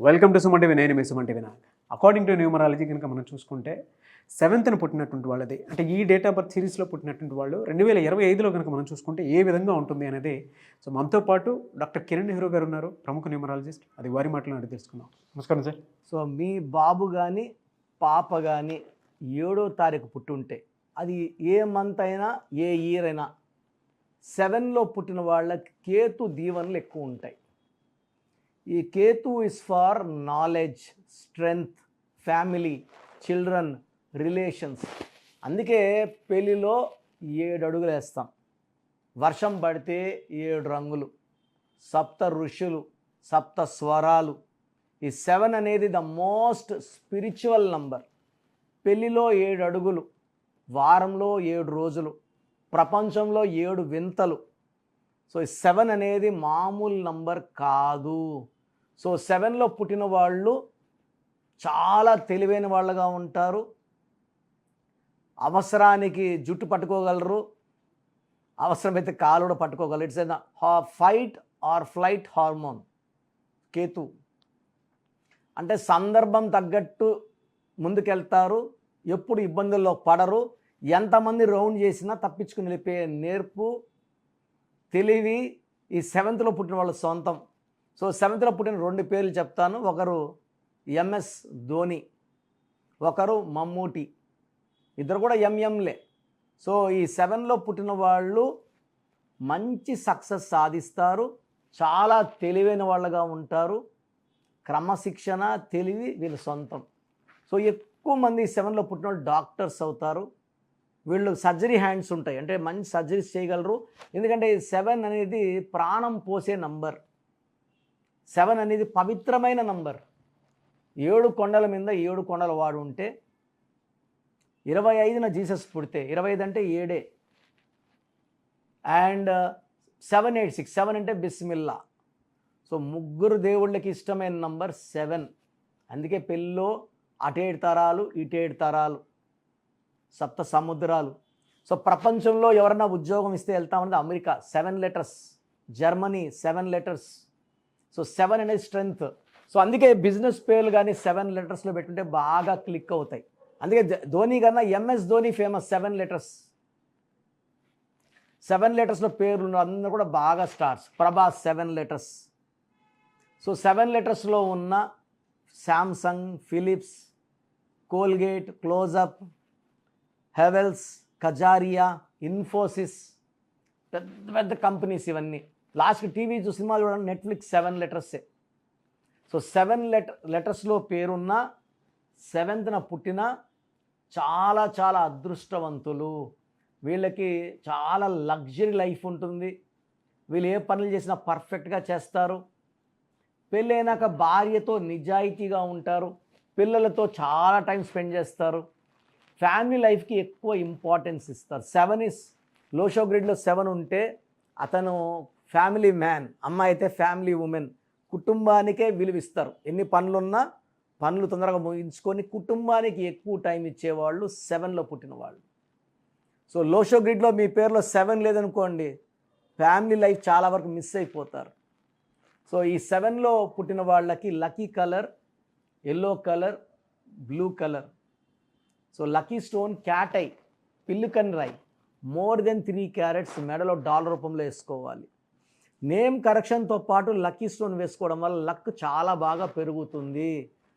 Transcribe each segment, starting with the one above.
Welcome to Suman TV. నేను మీ Suman TV. According to numerology కనుక మనం చూసుకుంటే 7th పుట్టినటువంటి వాళ్ళది, అంటే ఈ డేట్ ఆఫ్ బర్త్ సిరీస్లో పుట్టినటువంటి వాళ్ళు 2025లో కనుక మనం చూసుకుంటే ఏ విధంగా ఉంటుంది అనేది. సో మనతో పాటు డాక్టర్ కిరణ్ నెహ్రూ గారు ఉన్నారు, ప్రముఖ న్యూమరాలజిస్ట్. అది వారి మాటలో అడిగి తెలుసుకుందాం. నమస్కారం సార్. సో మీ బాబు కానీ పాప కానీ 7వ తారీఖు పుట్టుంటే అది ఏ మంత్ అయినా ఏ ఇయర్ అయినా 7లో పుట్టిన వాళ్ళకి కేతు దీవెనలు ఎక్కువ ఉంటాయి. ఈ Ketu is for knowledge, strength, family, children, relations. అందుకే పెళ్ళిలో 7 అడుగులు వేస్తాం, వర్షం పడితే 7 రంగులు, సప్త ఋషులు, సప్త స్వరాలు. ఈ 7 అనేది ద మోస్ట్ స్పిరిచువల్ నంబర్. పెళ్ళిలో 7 అడుగులు, వారంలో 7 రోజులు, ప్రపంచంలో 7 వింతలు. సో ఈ 7 అనేది మామూలు నంబర్ కాదు. సో 7లో పుట్టిన వాళ్ళు చాలా తెలివైన వాళ్ళగా ఉంటారు. అవసరానికి జుట్టు పట్టుకోగలరు, అవసరమైతే కాలు కూడా పట్టుకోగలరు. It's an fight or flight hormone. Ketu అంటే సందర్భం తగ్గట్టు ముందుకెళ్తారు, ఎప్పుడు ఇబ్బందుల్లో పడరు, ఎంతమంది రౌండ్ చేసినా తప్పించుకుని వెళ్ళిపోయే నేర్పు, తెలివి ఈ 7th పుట్టిన వాళ్ళ సొంతం. సో 7th పుట్టిన 2 పేర్లు చెప్తాను. ఒకరు ఎంఎస్ ధోని, ఒకరు మమ్మూటి. ఇద్దరు కూడా ఎంఎంలే. సో ఈ 7లో పుట్టిన వాళ్ళు మంచి సక్సెస్ సాధిస్తారు, చాలా తెలివైన వాళ్ళగా ఉంటారు. క్రమశిక్షణ, తెలివి వీళ్ళ సొంతం. సో ఎక్కువ మంది 7లో పుట్టిన వాళ్ళు డాక్టర్స్ అవుతారు. వీళ్ళు సర్జరీ హ్యాండ్స్ ఉంటాయి, అంటే మంచి సర్జరీస్ చేయగలరు. ఎందుకంటే 7 అనేది ప్రాణం పోసే నంబర్. 7 అనేది పవిత్రమైన నంబర్. 7 కొండల మీద 7 కొండల వాడు ఉంటే 25న జీసస్ పుడితే 25 అంటే 7. అండ్ 786, 7 అంటే బిస్మిల్లా. సో ముగ్గురు దేవుళ్ళకి ఇష్టమైన నంబర్ 7. అందుకే పెళ్ళిలో అటేడు తరాలు, ఇటేడు తరాలు, సప్త సముద్రాలు. సో ప్రపంచంలో ఎవరన్నా ఉద్యోగం ఇస్తే వెళ్తామన్నది America 7 letters, Germany 7 letters. So 7 అనేది స్ట్రెంగ్త్. సో అందుకే బిజినెస్ పేర్లు కానీ 7 లెటర్స్లో పెట్టుంటే బాగా క్లిక్ అవుతాయి. అందుకే ధోని కన్నా ఎంఎస్ ధోని ఫేమస్. 7 లెటర్స్, 7 లెటర్స్లో పేర్లు అందరూ కూడా బాగా స్టార్స్. ప్రభాస్ 7 లెటర్స్. సో 7 లెటర్స్లో ఉన్న Samsung, Philips, Colgate, Closeup, Havells, Kajaria, Infosys, పెద్ద పెద్ద కంపెనీస్ ఇవన్నీ. లాస్ట్కి టీవీ సినిమాలు చూడండి, నెట్ఫ్లిక్స్ 7 లెటర్సే. సో 7 లెటర్స్లో పేరున్న 7th పుట్టిన చాలా చాలా అదృష్టవంతులు. వీళ్ళకి చాలా లగ్జరీ లైఫ్ ఉంటుంది. వీళ్ళు ఏ పనులు చేసినా పర్ఫెక్ట్గా చేస్తారు. పెళ్ళైనాక భార్యతో నిజాయితీగా ఉంటారు, పిల్లలతో చాలా టైం స్పెండ్ చేస్తారు, ఫ్యామిలీ లైఫ్కి ఎక్కువ ఇంపార్టెన్స్ ఇస్తారు. 7 ఇస్ లోషో గ్రిడ్లో 7 ఉంటే అతను ఫ్యామిలీ మ్యాన్, అమ్మాయి అయితే ఫ్యామిలీ ఉమెన్. కుటుంబానికే విలువిస్తారు. ఎన్ని పనులున్నా పనులు తొందరగా ముగించుకొని కుటుంబానికి ఎక్కువ టైం ఇచ్చేవాళ్ళు 7లో పుట్టిన వాళ్ళు. సో లోషో గ్రిడ్లో మీ పేరులో 7 లేదనుకోండి, ఫ్యామిలీ లైఫ్ చాలా వరకు మిస్ అయిపోతారు. సో ఈ 7లో పుట్టిన వాళ్ళకి lucky colour yellow colour, blue colour. So lucky stone cat eye, పిల్లికన్ రాయ్, మోర్ దెన్ 3 క్యారెట్స్ మెడలో డాలర్ రూపంలో వేసుకోవాలి. నేమ్ కరెక్షన్తో పాటు లక్కీ స్టోన్ వేసుకోవడం వల్ల లక్ చాలా బాగా పెరుగుతుంది.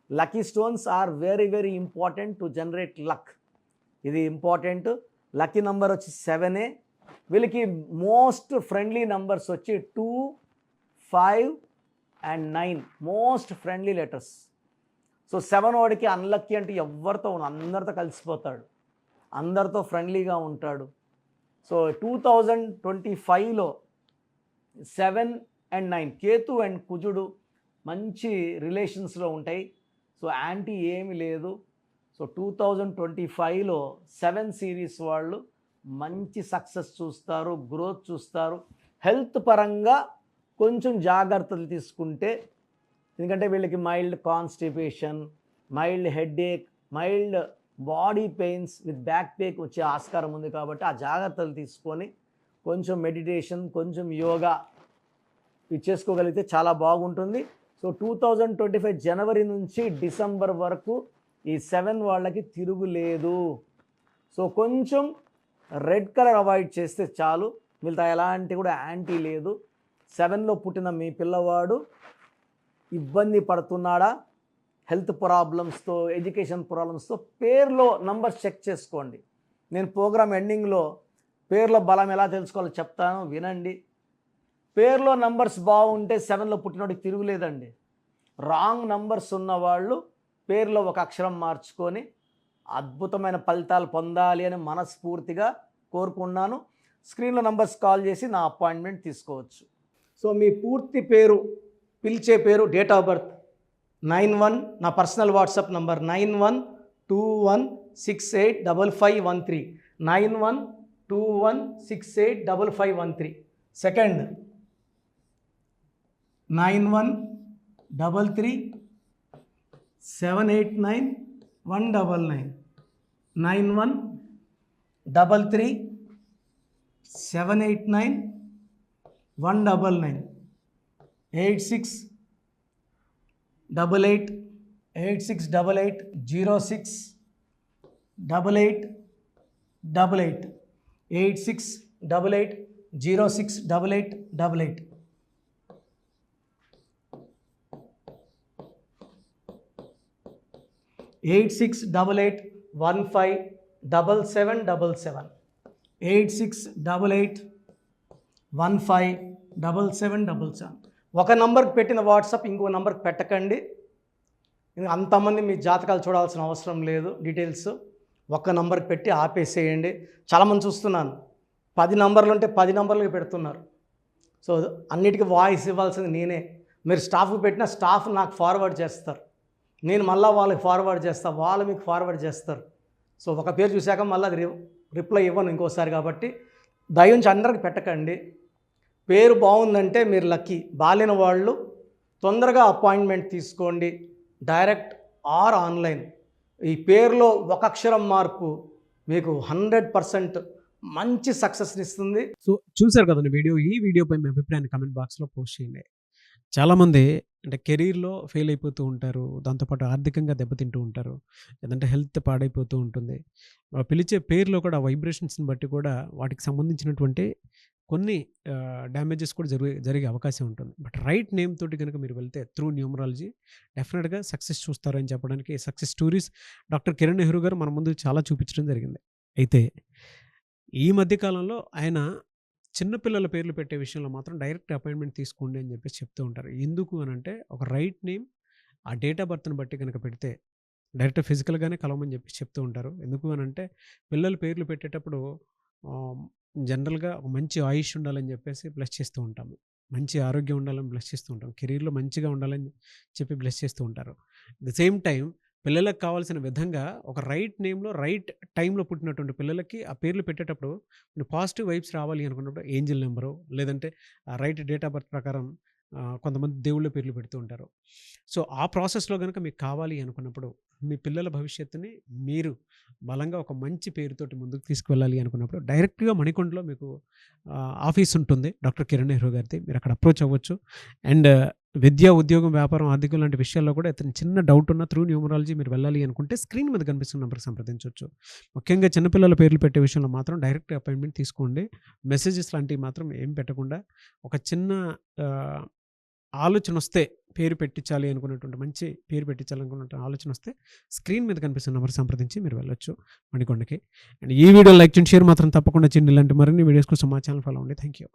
Lucky stones are very very important to generate luck. ఇది ఇంపార్టెంట్. లక్కీ నెంబర్ వచ్చి 7. వీళ్ళకి మోస్ట్ ఫ్రెండ్లీ నంబర్స్ వచ్చి 2, 5 and 9. Most friendly letters. So 7 వాడికి అన్లక్కీ అంటే ఎవరితో అందరితో కలిసిపోతాడు, అందరితో ఫ్రెండ్లీగా ఉంటాడు. సో 2025లో 7 అండ్ 9 కేతు అండ్ కుజుడు మంచి రిలేషన్స్లో ఉంటాయి. సో యాంటీ ఏమి లేదు. సో 2025లో 7 సిరీస్ వాళ్ళు మంచి సక్సెస్ చూస్తారు, గ్రోత్ చూస్తారు. హెల్త్ పరంగా కొంచెం జాగ్రత్తలు తీసుకుంటే, ఎందుకంటే వీళ్ళకి mild constipation, mild headache, mild body pains with back pain వచ్చే ఆస్కారం ఉంది. కాబట్టి ఆ జాగ్రత్తలు తీసుకొని కొంచెం మెడిటేషన్, కొంచెం యోగా ఇది చేసుకోగలిగితే చాలా బాగుంటుంది. సో 2025 జనవరి నుంచి డిసెంబర్ వరకు ఈ 7 వాళ్ళకి తిరుగులేదు. సో కొంచెం రెడ్ కలర్ అవాయిడ్ చేస్తే చాలు, మిగతా ఎలాంటి కూడా యాంటీ లేదు. 7లో పుట్టిన మీ పిల్లవాడు ఇబ్బంది పడుతున్నాడా, హెల్త్ ప్రాబ్లమ్స్తో, ఎడ్యుకేషన్ ప్రాబ్లమ్స్తో, పేరులో నంబర్స్ చెక్ చేసుకోండి. నేను ప్రోగ్రామ్ ఎండింగ్లో పేర్లో బలం ఎలా తెలుసుకోవాలో చెప్తాను, వినండి. పేర్లో నంబర్స్ బాగుంటే 7లో పుట్టినోడికి తిరుగులేదండి. రాంగ్ నంబర్స్ ఉన్నవాళ్ళు పేర్లో ఒక అక్షరం మార్చుకొని అద్భుతమైన ఫలితాలు పొందాలి అని మనస్ఫూర్తిగా కోరుకున్నాను. స్క్రీన్లో నంబర్స్ కాల్ చేసి నా అపాయింట్మెంట్ తీసుకోవచ్చు. సో మీ పూర్తి పేరు, పిలిచే పేరు, డేట్ ఆఫ్ బర్త్ 91, నా పర్సనల్ వాట్సాప్ నంబర్ 9121685513, 9121685513. సెకండ్ 9133789199, 9133789199, 868886880688, 8688068888. 8688157777, 8688157777. ఒక నంబర్కి పెట్టిన వాట్సాప్ ఇంకో నంబర్కి పెట్టకండి. అంతమంది మీ జాతకాలు చూడాల్సిన అవసరం లేదు. డీటెయిల్స్ ఒక్క నంబర్కి పెట్టి ఆపేసేయండి. చాలామంది చూస్తున్నాను 10 నంబర్లు ఉంటే 10 నంబర్లకి పెడుతున్నారు. సో అన్నిటికీ వాయిస్ ఇవ్వాల్సింది నేనే. మీరు స్టాఫ్కి పెట్టిన స్టాఫ్ నాకు ఫార్వర్డ్ చేస్తారు, నేను మళ్ళీ వాళ్ళకి ఫార్వర్డ్ చేస్తాను, వాళ్ళు మీకు ఫార్వర్డ్ చేస్తారు. సో ఒక పేరు చూశాక మళ్ళీ అది రిప్లై ఇవ్వను ఇంకోసారి. కాబట్టి దయించి అందరికి పెట్టకండి. పేరు బాగుందంటే మీరు లక్కీ. బాలేని వాళ్ళు తొందరగా అపాయింట్మెంట్ తీసుకోండి, డైరెక్ట్ ఆర్ ఆన్లైన్. ఈ పేరులో ఒక అక్షరం మార్పు మీకు 100% మంచి సక్సెస్ని ఇస్తుంది. సో చూశారు కదండి వీడియో. ఈ వీడియోపై మీ అభిప్రాయాన్ని కామెంట్ బాక్స్లో పోస్ట్ చేయండి. చాలామంది అంటే కెరీర్లో ఫెయిల్ అయిపోతూ ఉంటారు, దాంతోపాటు ఆర్థికంగా దెబ్బతింటూ ఉంటారు, లేదంటే హెల్త్ పాడైపోతూ ఉంటుంది. పిలిచే పేరులో కూడా వైబ్రేషన్స్ని బట్టి కూడా వాటికి సంబంధించినటువంటి కొన్ని డ్యామేజెస్ కూడా జరిగే అవకాశం ఉంటుంది. బట్ రైట్ నేమ్ తోటి కనుక మీరు వెళ్తే త్రూ న్యూమరాలజీ డెఫినెట్గా సక్సెస్ చూస్తారని చెప్పడానికి success stories doctor Kiran Nehru గారు మన ముందు చాలా చూపించడం జరిగింది. అయితే ఈ మధ్యకాలంలో ఆయన చిన్నపిల్లల పేర్లు పెట్టే విషయంలో మాత్రం డైరెక్ట్ అపాయింట్మెంట్ తీసుకోండి అని చెప్పేసి చెప్తూ ఉంటారు. ఎందుకు అని అంటే ఒక రైట్ నేమ్ ఆ డేట్ ఆఫ్ బర్త్ని బట్టి కనుక పెడితే డైరెక్ట్ ఫిజికల్గానే కలవమని చెప్పి చెప్తూ ఉంటారు. ఎందుకు అని అంటే పిల్లల పేర్లు పెట్టేటప్పుడు జనరల్గా ఒక మంచి ఆయుష్ ఉండాలని చెప్పేసి బ్లెస్ చేస్తూ ఉంటాము, మంచి ఆరోగ్యం ఉండాలని బ్లెస్ చేస్తూ ఉంటాం, కెరీర్లో మంచిగా ఉండాలని చెప్పి బ్లెస్ చేస్తూ ఉంటారు. అట్ ద సేమ్ టైం పిల్లలకు కావాల్సిన విధంగా ఒక రైట్ నేమ్లో రైట్ టైంలో పుట్టినటువంటి పిల్లలకి ఆ పేర్లు పెట్టేటప్పుడు పాజిటివ్ వైబ్స్ రావాలి అనుకున్నప్పుడు ఏంజిల్ నెంబరు, లేదంటే రైట్ డేట్ ఆఫ్ బర్త్ ప్రకారం కొంతమంది దేవుళ్ళ పేర్లు పెడుతూ ఉంటారు. సో ఆ ప్రాసెస్లో కనుక మీకు కావాలి అనుకున్నప్పుడు మీ పిల్లల భవిష్యత్తుని మీరు బలంగా ఒక మంచి పేరుతోటి ముందుకు తీసుకువెళ్ళాలి అనుకున్నప్పుడు డైరెక్ట్గా మణికొండలో మీకు ఆఫీస్ ఉంటుంది డాక్టర్ కిరణ్ నెహ్రూ గారిది. మీరు అక్కడ అప్రోచ్ అవ్వచ్చు. అండ్ విద్య, ఉద్యోగం, వ్యాపారం, ఆర్థికం లాంటి విషయాల్లో కూడా అతను చిన్న డౌట్ ఉన్న త్రూ న్యూమరాలజీ మీరు వెళ్ళాలి అనుకుంటే స్క్రీన్ మీద కనిపిస్తున్న నెంబర్కి సంప్రదించవచ్చు. ముఖ్యంగా చిన్నపిల్లల పేర్లు పెట్టే విషయంలో మాత్రం డైరెక్ట్ అపాయింట్మెంట్ తీసుకోండి. మెసేజెస్ లాంటివి మాత్రం ఏం పెట్టకుండా ఒక చిన్న ఆలోచన వస్తే పేరు పెట్టించాలి అనుకున్నటువంటి మంచి పేరు పెట్టించాలనుకున్న ఆలోచన వస్తే స్క్రీన్ మీద కనిపిస్తున్న నెంబర్ సంప్రదించి మీరు వెళ్ళొచ్చు మణికొండకి. అండ్ ఈ వీడియో లైక్ చేయండి, షేర్ మాత్రం తప్పకుండా చేయండి. ఇలాంటి మరిన్ని వీడియోస్ కోసం మా ఛానల్ ఫాలో అవ్వండి. Thank you.